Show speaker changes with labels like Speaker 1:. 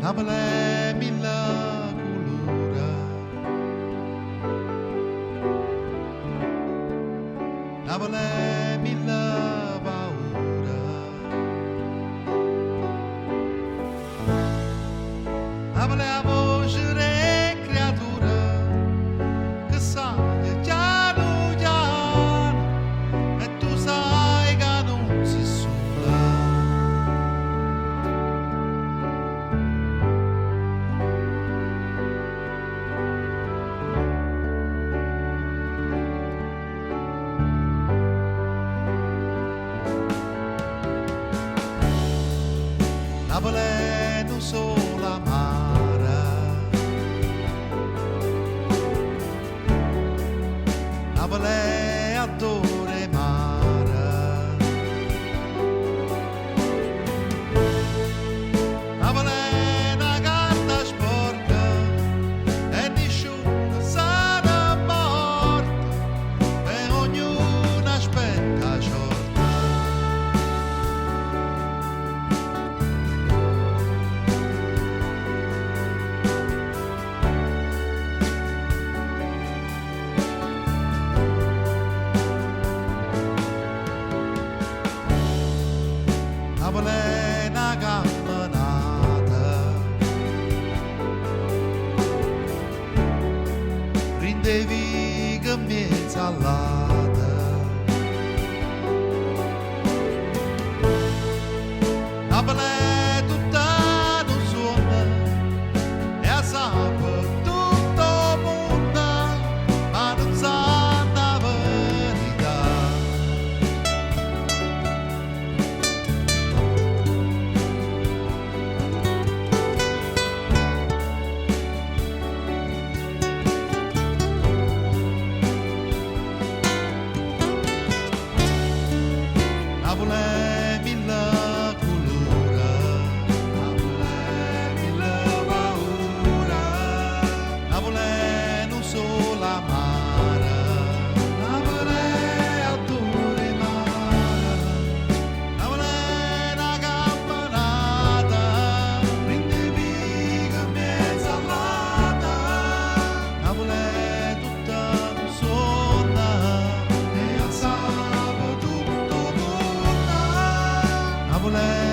Speaker 1: Napoli mille colore, Napoli mille paure, Napoli a voce di creatura che sangue piano piano e tu sai che non si sola. Napoli non solo amara, Napoli adore mare, Napoli è una carta sporca e nessuno sa da morte e ognuno aspetta ciorta. Napoli è una camminata, prendevi che mezza all'ata. Napoli è tutta un suono e a sape tutto mondo, ma non sa la verità. Napoli è mille colore, Napoli è mille paure, Napoli è non solo amare, Napoli è adore mare, Napoli è una camminata, prendevi che mezza all'ata, Napoli è tutta un suono e a sabato tutto torna. Napoli